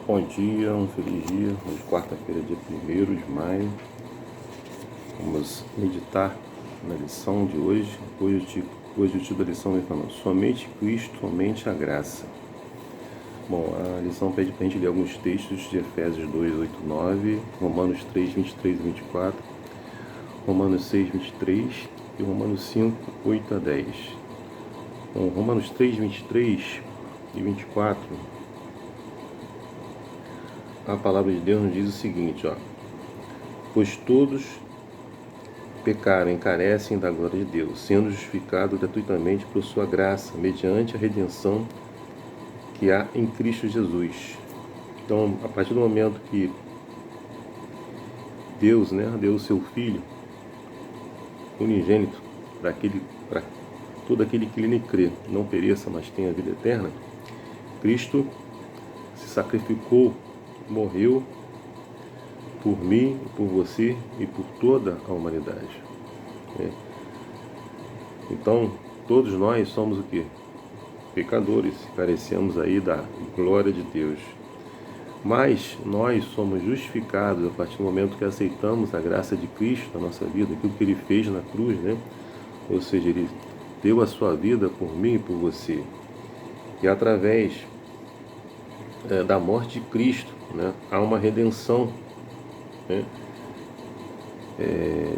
Bom dia, um feliz dia. Hoje, quarta-feira, dia 1º de maio. Vamos meditar na lição de hoje. Hoje o título da lição vai falando somente Cristo, somente a graça. Bom, a lição pede para a gente ler alguns textos de Efésios 2, 8, 9, Romanos 3, 23 e 24, Romanos 6, 23 e Romanos 5, 8 a 10. Bom, Romanos 3, 23 e 24, a palavra de Deus nos diz o seguinte, pois todos pecaram e carecem da glória de Deus, sendo justificados gratuitamente por sua graça, mediante a redenção que há em Cristo Jesus. Então, a partir do momento que Deus, deu o seu Filho unigênito para todo aquele que nele crê, não pereça, mas tenha vida eterna, Cristo se sacrificou, morreu por mim, por você e por toda a humanidade. Então, todos nós somos o quê? Pecadores, carecemos aí da glória de Deus. Mas nós somos justificados a partir do momento que aceitamos a graça de Cristo na nossa vida, aquilo que Ele fez na cruz, Ou seja, Ele deu a sua vida por mim e por você. E através da morte de Cristo, há uma redenção,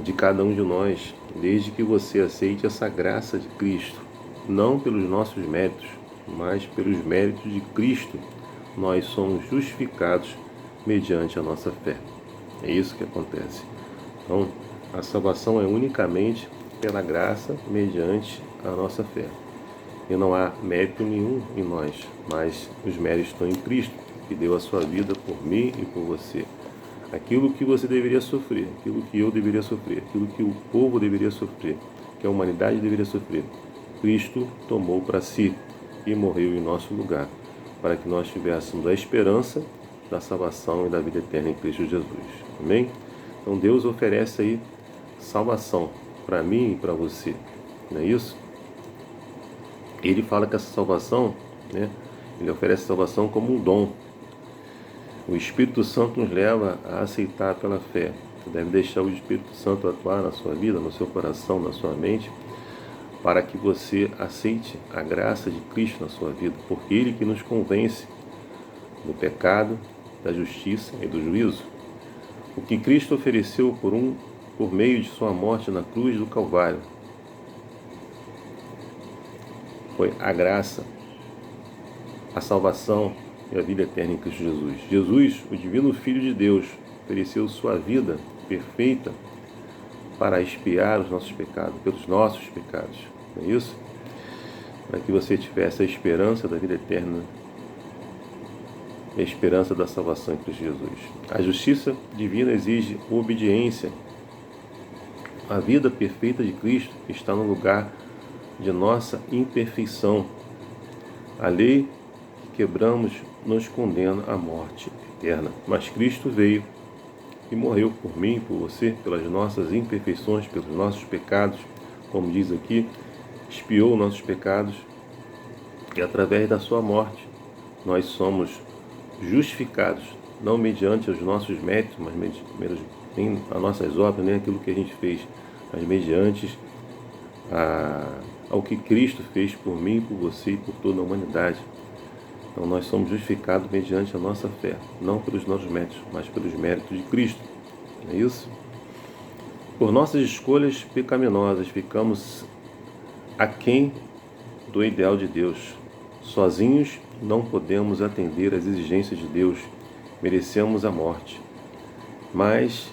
de cada um de nós, desde que você aceite essa graça de Cristo, não pelos nossos méritos, mas pelos méritos de Cristo, nós somos justificados mediante a nossa fé. É isso que acontece. Então, a salvação é unicamente pela graça, mediante a nossa fé. E não há mérito nenhum em nós, mas os méritos estão em Cristo, que deu a sua vida por mim e por você. Aquilo que você deveria sofrer, aquilo que eu deveria sofrer, aquilo que o povo deveria sofrer, que a humanidade deveria sofrer, Cristo tomou para si e morreu em nosso lugar, para que nós tivéssemos a esperança da salvação e da vida eterna em Cristo Jesus. Amém? Então Deus oferece aí salvação para mim e para você, não é isso? Ele fala que essa salvação, Ele oferece salvação como um dom. O Espírito Santo nos leva a aceitar pela fé. Você deve deixar o Espírito Santo atuar na sua vida, no seu coração, na sua mente, para que você aceite a graça de Cristo na sua vida, porque Ele que nos convence do pecado, da justiça e do juízo. O que Cristo ofereceu por meio de sua morte na cruz do Calvário foi a graça, a salvação e a vida eterna em Cristo Jesus. Jesus, o divino Filho de Deus, ofereceu sua vida perfeita para expiar os nossos pecados, pelos nossos pecados. Não é isso? Para que você tivesse a esperança da vida eterna e a esperança da salvação em Cristo Jesus. A justiça divina exige obediência. A vida perfeita de Cristo está no lugar de nossa imperfeição. A lei que quebramos nos condena à morte eterna. Mas Cristo veio e morreu por mim, por você, pelas nossas imperfeições, pelos nossos pecados, como diz aqui, expiou nossos pecados, e através da sua morte nós somos justificados, não mediante os nossos méritos, mas nem as nossas obras, nem aquilo que a gente fez, mas mediante ao que Cristo fez por mim, por você e por toda a humanidade. Então nós somos justificados mediante a nossa fé, não pelos nossos méritos, mas pelos méritos de Cristo. Não é isso? Por nossas escolhas pecaminosas, ficamos aquém do ideal de Deus. Sozinhos não podemos atender às exigências de Deus, merecemos a morte. Mas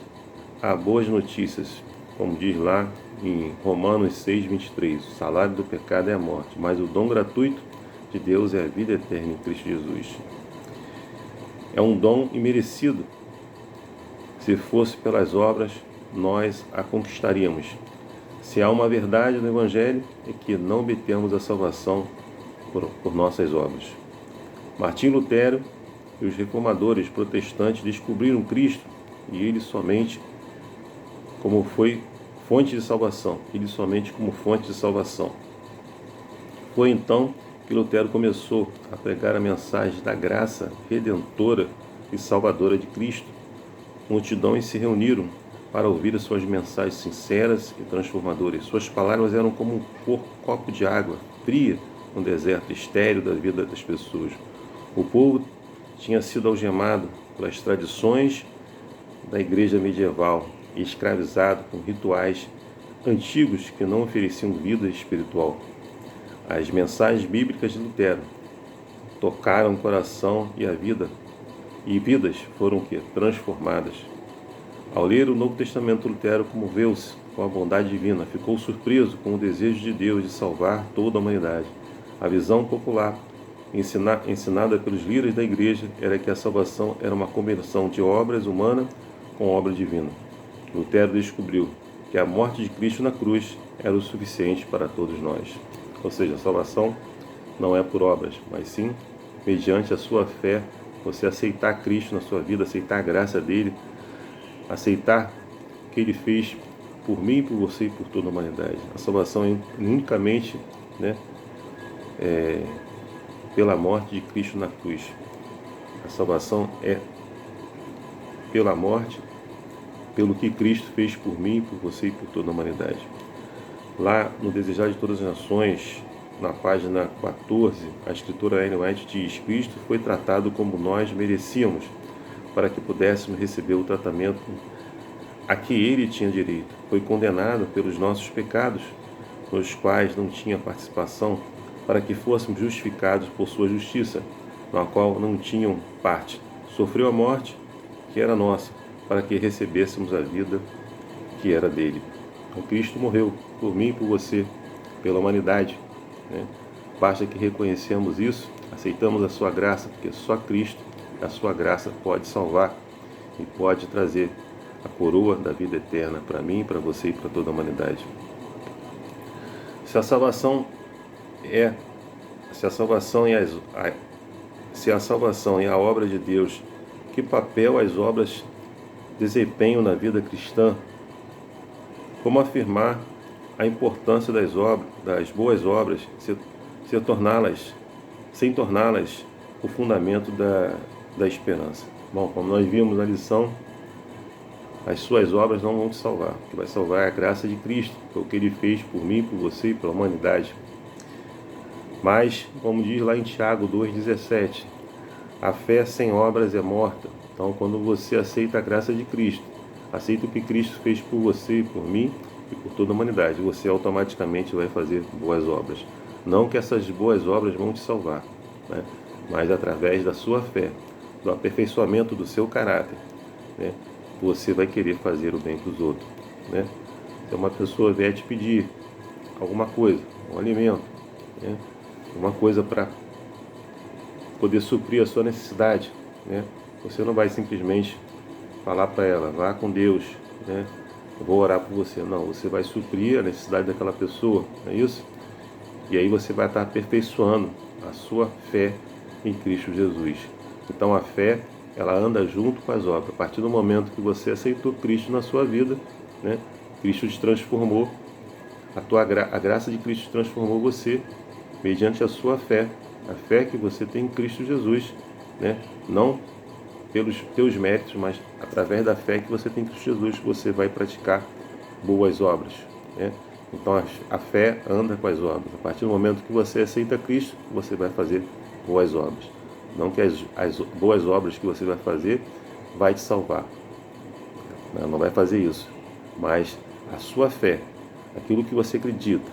há boas notícias, como diz lá em Romanos 6, 23, o salário do pecado é a morte, mas o dom gratuito de Deus é a vida eterna em Cristo Jesus. É um dom imerecido. Se fosse pelas obras, nós a conquistaríamos. Se há uma verdade no Evangelho, é que não obtemos a salvação por nossas obras. Martim Lutero e os reformadores protestantes descobriram Cristo e Ele somente como foi fonte de salvação. Ele somente como fonte de salvação. Foi então que Lutero começou a pregar a mensagem da graça redentora e salvadora de Cristo. Multidões se reuniram para ouvir as suas mensagens sinceras e transformadoras. Suas palavras eram como um copo de água fria no deserto estéril da vida das pessoas. O povo tinha sido algemado pelas tradições da igreja medieval e escravizado com rituais antigos que não ofereciam vida espiritual. As mensagens bíblicas de Lutero tocaram o coração e a vida, e vidas foram transformadas. Ao ler o Novo Testamento, Lutero comoveu-se com a bondade divina, ficou surpreso com o desejo de Deus de salvar toda a humanidade. A visão popular ensinada pelos líderes da igreja era que a salvação era uma combinação de obras humanas com obra divina. Lutero descobriu que a morte de Cristo na cruz era o suficiente para todos nós. Ou seja, a salvação não é por obras, mas sim mediante a sua fé, você aceitar Cristo na sua vida, aceitar a graça dele, aceitar o que ele fez por mim, por você e por toda a humanidade. A salvação é unicamente, pela morte de Cristo na cruz. A salvação é pela morte, pelo que Cristo fez por mim, por você e por toda a humanidade. Lá no Desejar de Todas as Nações, na página 14, a escritora Ellen White diz: Cristo foi tratado como nós merecíamos, para que pudéssemos receber o tratamento a que ele tinha direito. Foi condenado pelos nossos pecados, nos quais não tinha participação, para que fôssemos justificados por sua justiça, na qual não tinham parte. Sofreu a morte, que era nossa, para que recebêssemos a vida que era dele. O Cristo morreu por mim e por você, pela humanidade. Basta que reconhecemos isso, aceitamos a sua graça, porque só Cristo, a sua graça pode salvar e pode trazer a coroa da vida eterna para mim, para você e para toda a humanidade. Se a salvação é a obra de Deus, que papel as obras desempenham na vida cristã? Como afirmar a importância das boas obras, sem torná-las o fundamento da esperança? Bom, como nós vimos na lição, as suas obras não vão te salvar. O que vai salvar é a graça de Cristo, que é o que ele fez por mim, por você e pela humanidade. Mas, como diz lá em Tiago 2,17, a fé sem obras é morta. Então, quando você aceita a graça de Cristo, aceita o que Cristo fez por você e por mim e por toda a humanidade, você automaticamente vai fazer boas obras. Não que essas boas obras vão te salvar, mas através da sua fé, do aperfeiçoamento do seu caráter, você vai querer fazer o bem para os outros. Se uma pessoa vier te pedir alguma coisa, um alimento, uma coisa para poder suprir a sua necessidade, você não vai simplesmente falar para ela, vá com Deus, eu vou orar por você. Não, você vai suprir a necessidade daquela pessoa, não é isso? E aí você vai estar aperfeiçoando a sua fé em Cristo Jesus. Então a fé, ela anda junto com as obras. A partir do momento que você aceitou Cristo na sua vida, Cristo te transformou, a graça de Cristo transformou você mediante a sua fé, a fé que você tem em Cristo Jesus, não pelos teus méritos, mas através da fé que você tem em Cristo Jesus, você vai praticar boas obras. Então a fé anda com as obras. A partir do momento que você aceita Cristo, você vai fazer boas obras. Não que as boas obras que você vai fazer vai te salvar. Não vai fazer isso. Mas a sua fé, aquilo que você acredita,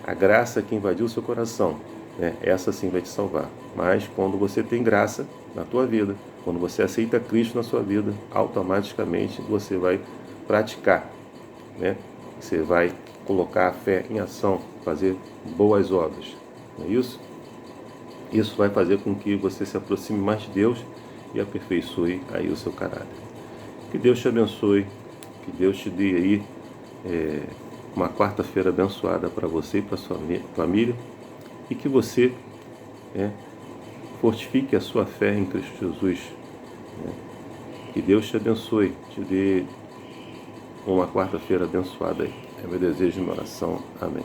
a graça que invadiu o seu coração, essa sim vai te salvar. Mas quando você tem graça na tua vida, quando você aceita Cristo na sua vida, automaticamente você vai praticar, Você vai colocar a fé em ação, fazer boas obras. Não é isso? Isso vai fazer com que você se aproxime mais de Deus e aperfeiçoe aí o seu caráter. Que Deus te abençoe, que Deus te dê aí uma quarta-feira abençoada para você e para sua família, e que você fortifique a sua fé em Cristo Jesus. Que Deus te abençoe, te dê uma quarta-feira abençoada aí. É meu desejo e minha oração. Amém.